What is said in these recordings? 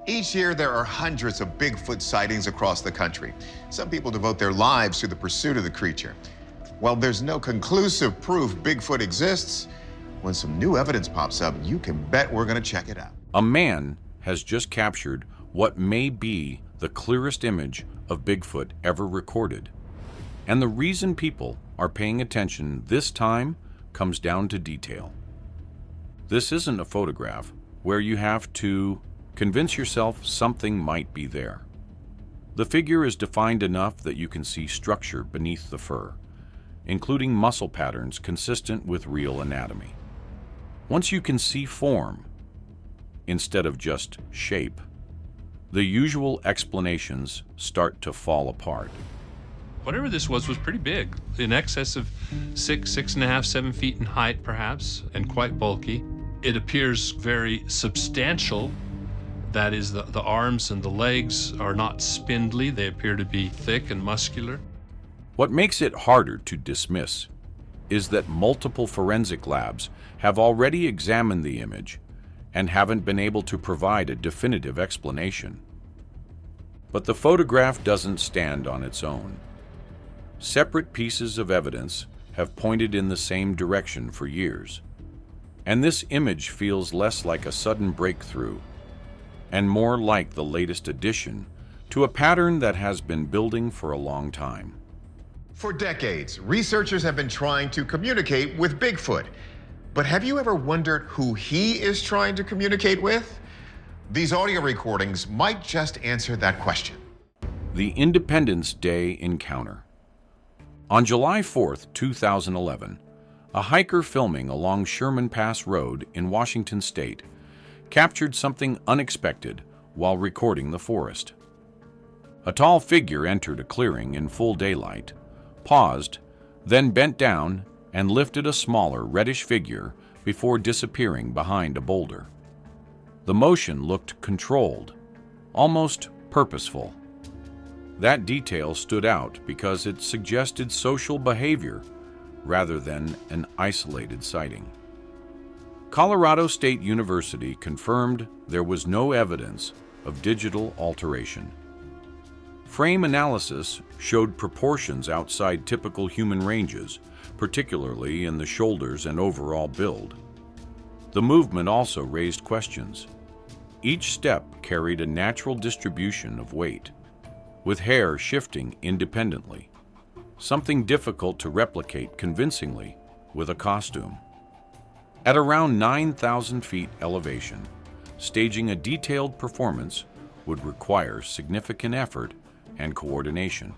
Each year, there are hundreds of Bigfoot sightings across the country. Some people devote their lives to the pursuit of the creature. While there's no conclusive proof Bigfoot exists, when some new evidence pops up, you can bet we're going to check it out. A man has just captured what may be the clearest image of Bigfoot ever recorded. And the reason people are paying attention this time comes down to detail. This isn't a photograph where you have to convince yourself something might be there. The figure is defined enough that you can see structure beneath the fur, including muscle patterns consistent with real anatomy. Once you can see form, instead of just shape, the usual explanations start to fall apart. Whatever this was pretty big, in excess of 6.5, 7 feet in height perhaps, and quite bulky. It appears very substantial. That is, the arms and the legs are not spindly, they appear to be thick and muscular. What makes it harder to dismiss is that multiple forensic labs have already examined the image and haven't been able to provide a definitive explanation. But the photograph doesn't stand on its own. Separate pieces of evidence have pointed in the same direction for years, and this image feels less like a sudden breakthrough and more like the latest addition to a pattern that has been building for a long time. For decades, researchers have been trying to communicate with Bigfoot. But have you ever wondered who he is trying to communicate with? These audio recordings might just answer that question. The Independence Day encounter. On July 4th, 2011, a hiker filming along Sherman Pass Road in Washington State captured something unexpected while recording the forest. A tall figure entered a clearing in full daylight, paused, then bent down and lifted a smaller reddish figure before disappearing behind a boulder. The motion looked controlled, almost purposeful. That detail stood out because it suggested social behavior rather than an isolated sighting. Colorado State University confirmed there was no evidence of digital alteration. Frame analysis showed proportions outside typical human ranges, particularly in the shoulders and overall build. The movement also raised questions. Each step carried a natural distribution of weight, with hair shifting independently, something difficult to replicate convincingly with a costume. At around 9,000 feet elevation, staging a detailed performance would require significant effort and coordination.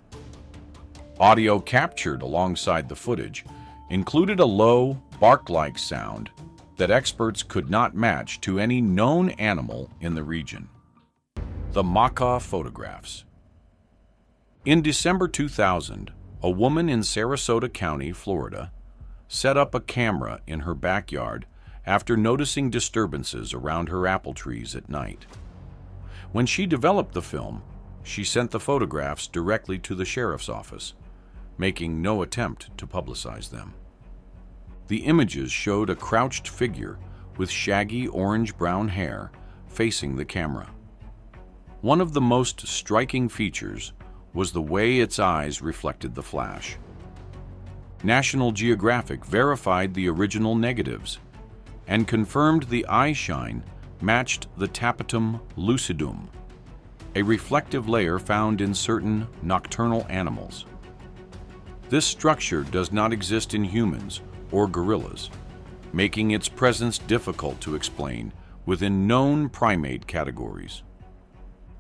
Audio captured alongside the footage included a low, bark-like sound that experts could not match to any known animal in the region. The Maka photographs. In December 2000, a woman in Sarasota County, Florida, set up a camera in her backyard after noticing disturbances around her apple trees at night. When she developed the film, she sent the photographs directly to the sheriff's office, making no attempt to publicize them. The images showed a crouched figure with shaggy orange-brown hair facing the camera. One of the most striking features was the way its eyes reflected the flash. National Geographic verified the original negatives and confirmed the eye shine matched the tapetum lucidum, a reflective layer found in certain nocturnal animals. This structure does not exist in humans or gorillas, making its presence difficult to explain within known primate categories.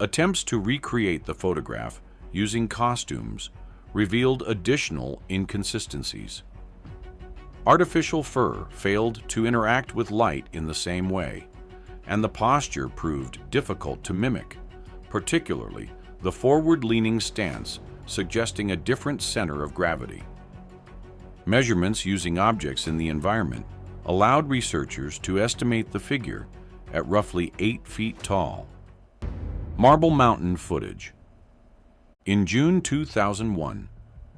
Attempts to recreate the photograph using costumes revealed additional inconsistencies. Artificial fur failed to interact with light in the same way, and the posture proved difficult to mimic, particularly the forward-leaning stance suggesting a different center of gravity. Measurements using objects in the environment allowed researchers to estimate the figure at roughly 8 feet tall. Marble Mountain footage. In June 2001,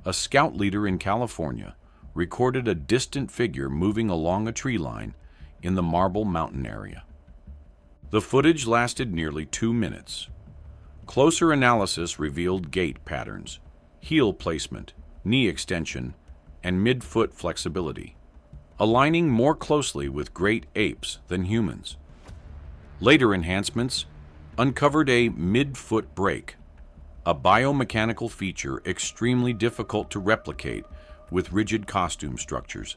a scout leader in California recorded a distant figure moving along a tree line in the Marble Mountain area. The footage lasted nearly 2 minutes. Closer analysis revealed gait patterns, heel placement, knee extension, and mid-foot flexibility, aligning more closely with great apes than humans. Later enhancements uncovered a mid-foot break, a biomechanical feature extremely difficult to replicate with rigid costume structures.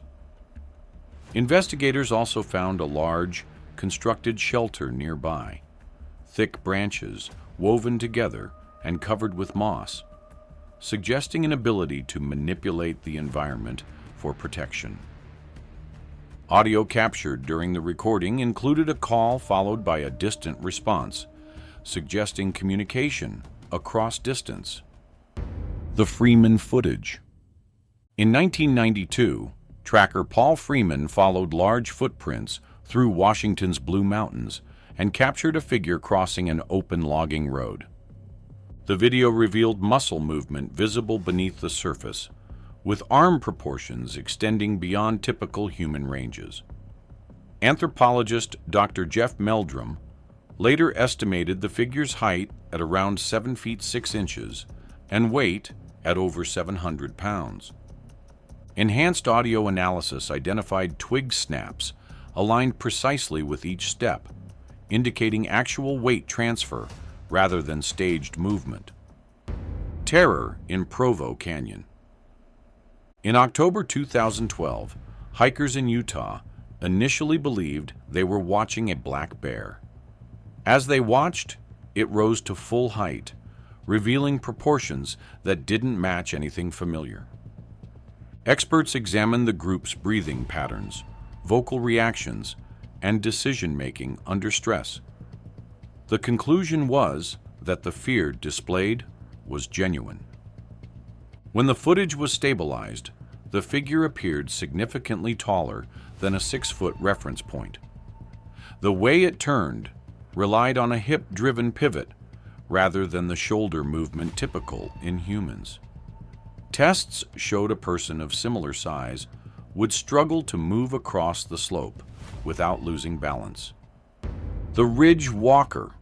Investigators also found a large, constructed shelter nearby, thick branches woven together and covered with moss, suggesting an ability to manipulate the environment for protection. Audio captured during the recording included a call followed by a distant response, suggesting communication across distance. The Freeman footage. In 1992, tracker Paul Freeman followed large footprints through Washington's Blue Mountains and captured a figure crossing an open logging road. The video revealed muscle movement visible beneath the surface, with arm proportions extending beyond typical human ranges. Anthropologist Dr. Jeff Meldrum later estimated the figure's height at around 7 feet 6 inches and weight at over 700 pounds. Enhanced audio analysis identified twig snaps aligned precisely with each step, indicating actual weight transfer rather than staged movement. Terror in Provo Canyon. In October 2012, hikers in Utah initially believed they were watching a black bear. As they watched, it rose to full height, revealing proportions that didn't match anything familiar. Experts examined the group's breathing patterns, vocal reactions, and decision-making under stress. The conclusion was that the fear displayed was genuine. When the footage was stabilized, the figure appeared significantly taller than a 6-foot reference point. The way it turned relied on a hip-driven pivot rather than the shoulder movement typical in humans. Tests showed a person of similar size would struggle to move across the slope without losing balance. The Ridge Walker.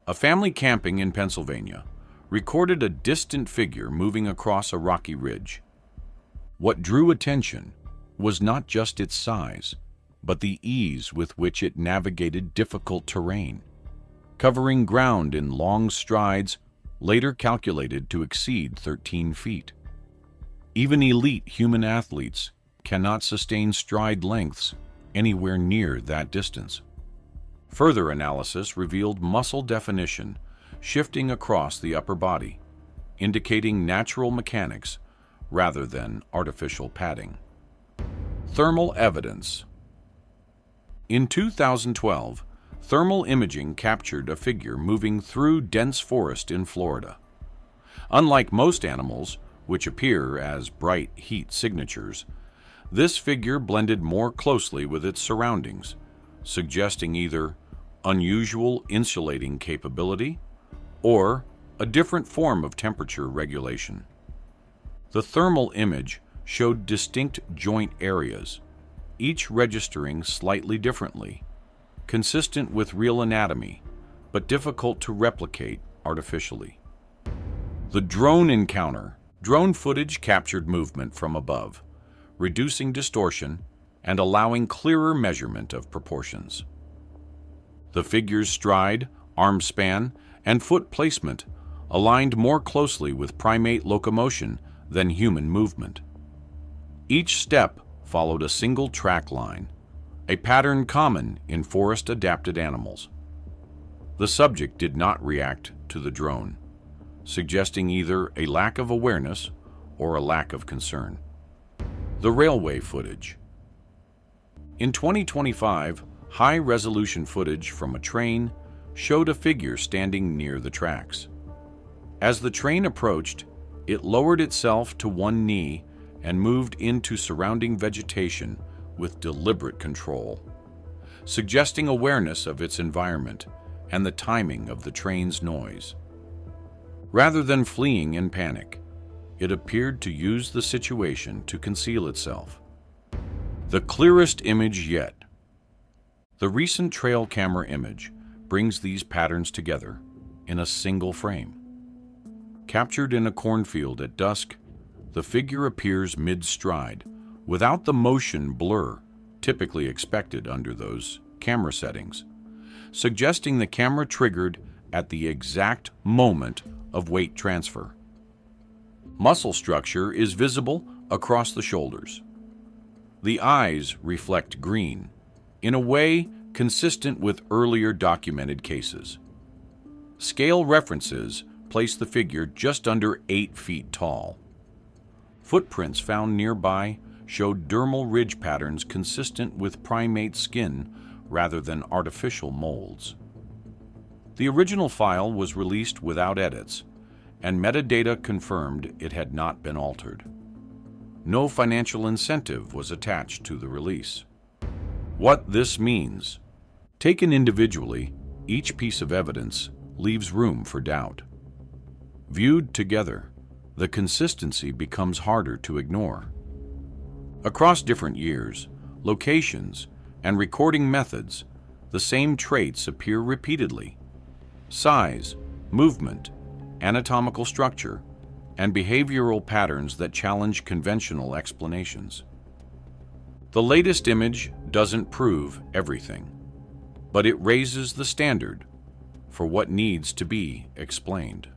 A family camping in Pennsylvania recorded a distant figure moving across a rocky ridge. What drew attention was not just its size, but the ease with which it navigated difficult terrain, covering ground in long strides later calculated to exceed 13 feet. Even elite human athletes cannot sustain stride lengths anywhere near that distance. Further analysis revealed muscle definition shifting across the upper body, indicating natural mechanics rather than artificial padding. Thermal evidence. In 2012, thermal imaging captured a figure moving through dense forest in Florida. Unlike most animals, which appear as bright heat signatures, this figure blended more closely with its surroundings, suggesting either unusual insulating capability or a different form of temperature regulation. The thermal image showed distinct joint areas, each registering slightly differently, consistent with real anatomy, but difficult to replicate artificially. The drone encounter. Drone footage captured movement from above, reducing distortion and allowing clearer measurement of proportions. The figure's stride, arm span, and foot placement aligned more closely with primate locomotion than human movement. Each step followed a single track line, a pattern common in forest-adapted animals. The subject did not react to the drone, suggesting either a lack of awareness or a lack of concern. The railway footage. In 2025, high-resolution footage from a train showed a figure standing near the tracks. As the train approached, it lowered itself to one knee and moved into surrounding vegetation with deliberate control, suggesting awareness of its environment and the timing of the train's noise. Rather than fleeing in panic, it appeared to use the situation to conceal itself. The clearest image yet. The recent trail camera image brings these patterns together in a single frame. Captured in a cornfield at dusk, the figure appears mid-stride, without the motion blur typically expected under those camera settings, suggesting the camera triggered at the exact moment of weight transfer. Muscle structure is visible across the shoulders. The eyes reflect green, in a way consistent with earlier documented cases. Scale references place the figure just under 8 feet tall. Footprints found nearby showed dermal ridge patterns consistent with primate skin rather than artificial molds. The original file was released without edits, and metadata confirmed it had not been altered. No financial incentive was attached to the release. What this means: taken individually, each piece of evidence leaves room for doubt. Viewed together, the consistency becomes harder to ignore. Across different years, locations, and recording methods, the same traits appear repeatedly: size, movement, anatomical structure, and behavioral patterns that challenge conventional explanations. The latest image doesn't prove everything, but it raises the standard for what needs to be explained.